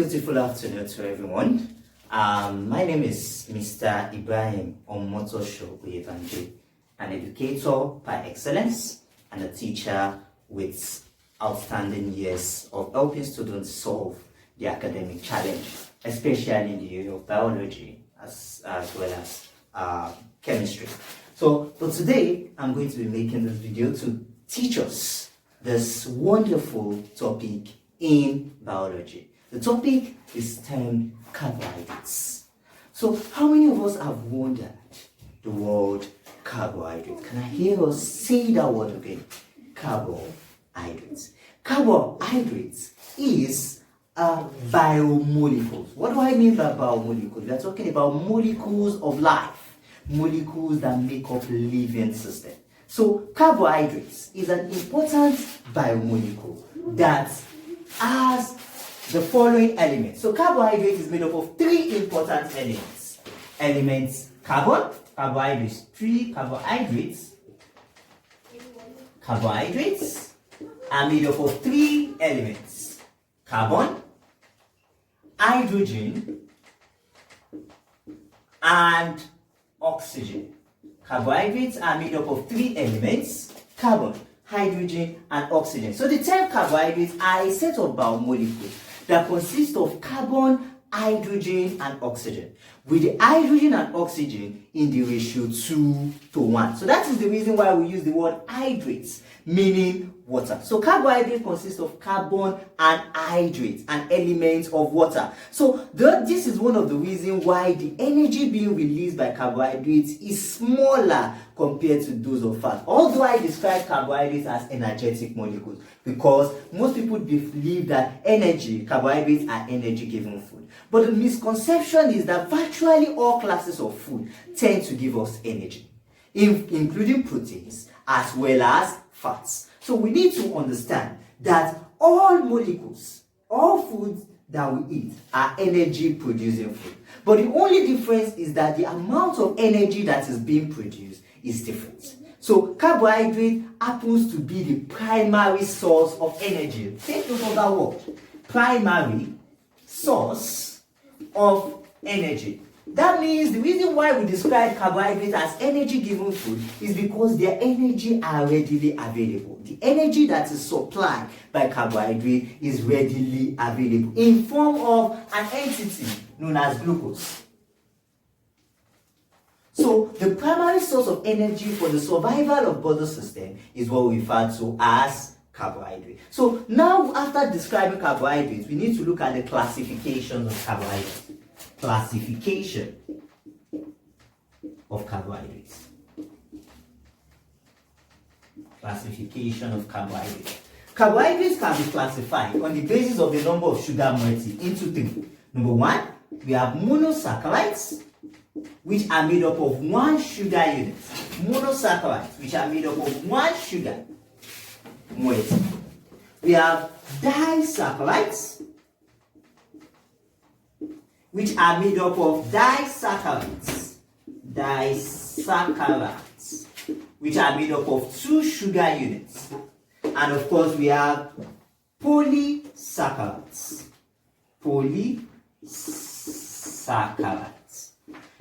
beautiful afternoon to everyone. My name is Mr. Ibrahim Omotosho Uyevanje, an educator by excellence and a teacher with outstanding years of helping students solve the academic challenge, especially in the area of biology as well as chemistry. So for today, I'm going to be making this video to teach us this wonderful topic in biology. The topic is termed carbohydrates. So how many of us have wondered the word carbohydrate? Can I hear us say that word again? Carbohydrates. Carbohydrates is biomolecules. What do I mean by biomolecules? We are talking about molecules of life, molecules that make up living system. So carbohydrates is an important biomolecule that has the following elements. So carbohydrate is made up of three important elements. Carbon, carbohydrates, three carbohydrates. Carbohydrates are made up of three elements. Carbon, hydrogen, and oxygen. Carbohydrates are made up of three elements: carbon, hydrogen, and oxygen. So the term carbohydrates are a set of biomolecules that consist of carbon, hydrogen, and oxygen, with the hydrogen and oxygen in the ratio 2:1. So that is the reason why we use the word hydrates, meaning water. So carbohydrate consists of carbon and hydrates, and elements of water. So this is one of the reasons why the energy being released by carbohydrates is smaller compared to those of fat. Although I describe carbohydrates as energetic molecules, because most people believe that carbohydrates are energy-giving food. But the misconception is that virtually all classes of food tend to give us energy, including proteins as well as fats. So we need to understand that all molecules, all foods that we eat are energy-producing food. But the only difference is that the amount of energy that is being produced is different. So carbohydrate happens to be the primary source of energy. Take note of that word. Primary source of energy. That means the reason why we describe carbohydrates as energy-giving food is because their energy are readily available. The energy that is supplied by carbohydrate is readily available in form of an entity known as glucose. So the primary source of energy for the survival of body system is what we refer to as carbohydrate. So now, after describing carbohydrates, we need to look at the classifications of carbohydrates. Classification of carbohydrates. Classification of carbohydrates. Carbohydrates can be classified on the basis of the number of sugar moieties into three. Number one, we have monosaccharides, which are made up of one sugar unit. Monosaccharides, which are made up of one sugar moiety. We have disaccharides, which are made up of disaccharides, which are made up of two sugar units. And of course, we have polysaccharides.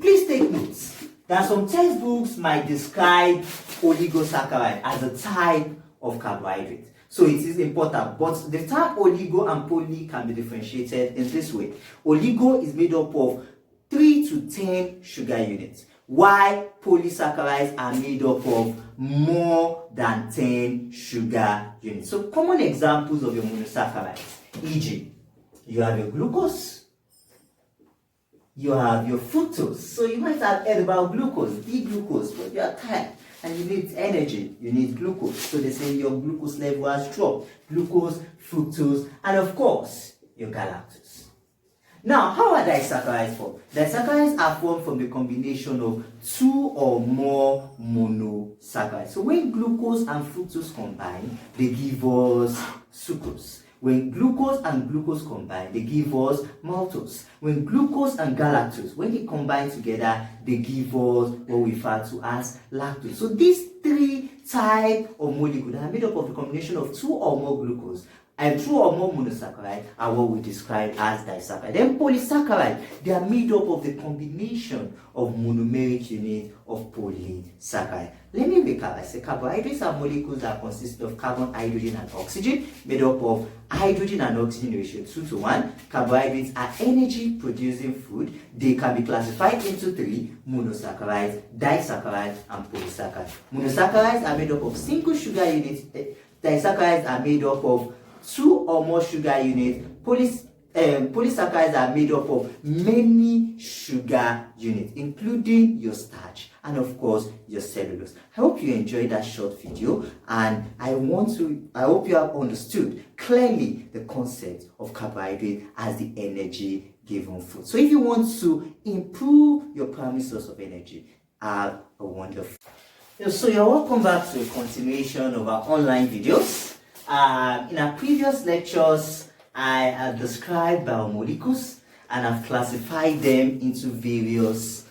Please take note that some textbooks might describe oligosaccharide as a type of carbohydrate. So it is important, but the term oligo and poly can be differentiated in this way. Oligo is made up of 3 to 10 sugar units, while polysaccharides are made up of more than 10 sugar units. So common examples of your monosaccharides, e.g., you have your glucose, you have your fructose. So you might have heard about glucose, D-glucose, but you are tired and you need energy, you need glucose. So they say your glucose level has dropped. Glucose, fructose, and of course, your galactose. Now, how are disaccharides formed? Disaccharides are formed from the combination of two or more monosaccharides. So when glucose and fructose combine, they give us sucrose. When glucose and glucose combine, they give us maltose. When glucose and galactose, when they combine together, they give us what we refer to as lactose. So these three types of molecules are made up of a combination of two or more glucose And two or more monosaccharides are what we describe as disaccharide. Then polysaccharide, they are made up of the combination of monomeric unit of polysaccharide. Let me recap. I said carbohydrates are molecules that consist of carbon, hydrogen, and oxygen, made up of hydrogen and oxygen ratio 2:1. Carbohydrates are energy producing food. They can be classified into three: monosaccharides, disaccharides, and polysaccharides. Monosaccharides are made up of single sugar units. Disaccharides are made up of two or more sugar units. Polysaccharides are made up of many sugar units, including your starch and of course your cellulose. I hope you enjoyed that short video, and I hope you have understood clearly the concept of carbohydrate as the energy given food. So if you want to improve your primary source of energy, have a wonderful. So you're welcome back to a continuation of our online videos. In our previous lectures, I have described biomolecules and I've classified them into various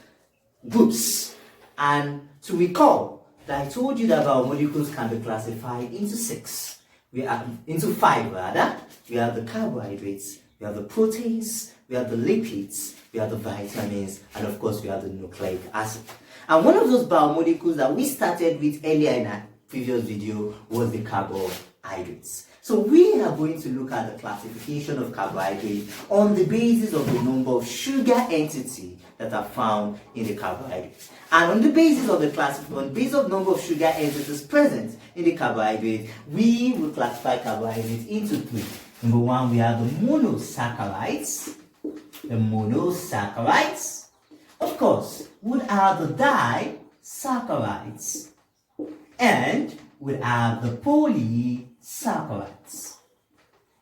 groups. And to recall, that I told you that biomolecules can be classified into five rather. We have the carbohydrates, we have the proteins, we have the lipids, we have the vitamins, and of course we have the nucleic acid. And one of those biomolecules that we started with earlier in our previous video was the carbohydrates. So we are going to look at the classification of carbohydrates on the basis of the number of sugar entities that are found in the carbohydrates. And on the basis of the number of sugar entities present in the carbohydrates, we will classify carbohydrates into three. Number one, we have the monosaccharides. Of course, we have the disaccharides. And we have the polysaccharides.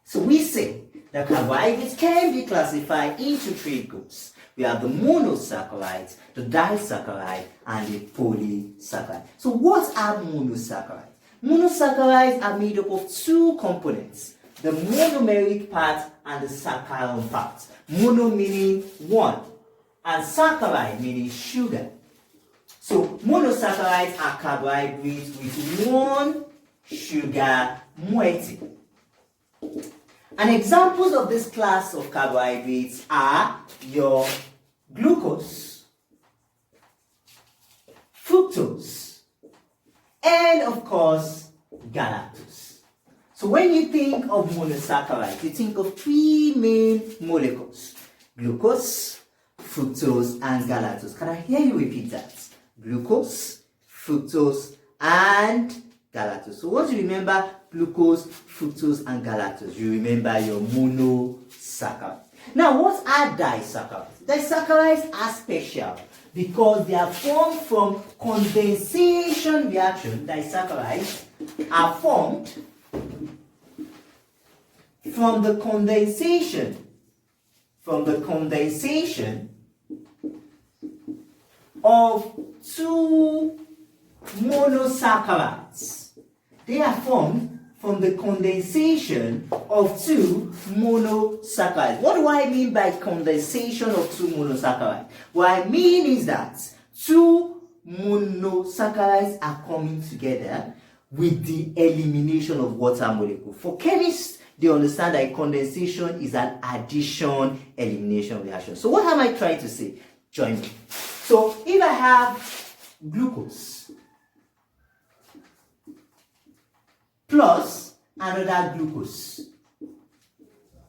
So we say that carbohydrates can be classified into three groups. We have the monosaccharides, the disaccharides, and the polysaccharides. So what are monosaccharides? Monosaccharides are made up of two components: the monomeric part and the saccharon part. Mono meaning one, and saccharide meaning sugar. So monosaccharides are carbohydrates with one sugar moiety. And examples of this class of carbohydrates are your glucose, fructose, and of course galactose. So when you think of monosaccharides, you think of three main molecules: glucose, fructose, and galactose. Can I hear you repeat that? Glucose, fructose, and galactose. So once you remember glucose, fructose, and galactose, you remember your monosaccharides. Now, what are disaccharides? Disaccharides are special because they are formed from condensation reaction. Disaccharides are formed from the condensation of two monosaccharides. They are formed from the condensation of two monosaccharides. What do I mean by condensation of two monosaccharides? What I mean is that two monosaccharides are coming together with the elimination of water molecule. For chemists, they understand that condensation is an addition elimination reaction. So what am I trying to say? Join me. So if I have glucose plus another glucose,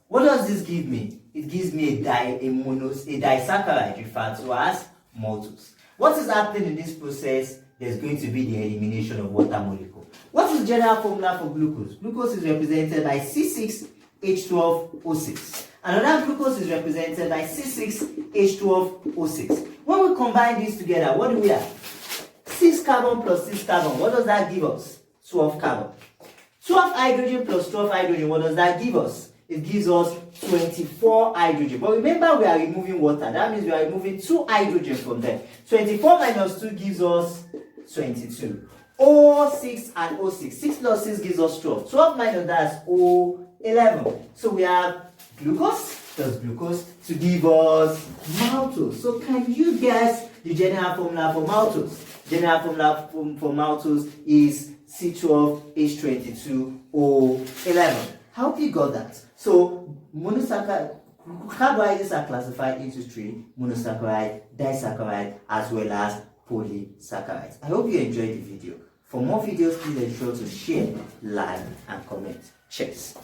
what does this give me? It gives me a disaccharide referred to as maltose. What is happening in this process? There's going to be the elimination of water molecule. What is the general formula for glucose? Glucose is represented by C6H12O6. Another glucose is represented by C6H12O6. When we combine these together, what do we have? 6 carbon plus 6 carbon. What does that give us? 12 carbon. 12 hydrogen plus 12 hydrogen. What does that give us? It gives us 24 hydrogen. But remember, we are removing water. That means we are removing 2 hydrogen from there. 24 minus 2 gives us 22. O6 and O6. 6 plus 6 gives us 12. 12 minus that is O11. So we have glucose plus glucose to give us maltose. So can you guess the general formula for maltose? General formula for maltose is C12H22O11. I hope you got that. So monosaccharide, carbohydrates are classified into three: monosaccharide, disaccharide, as well as polysaccharides. I hope you enjoyed the video. For more videos, please ensure to share, like, and comment. Cheers.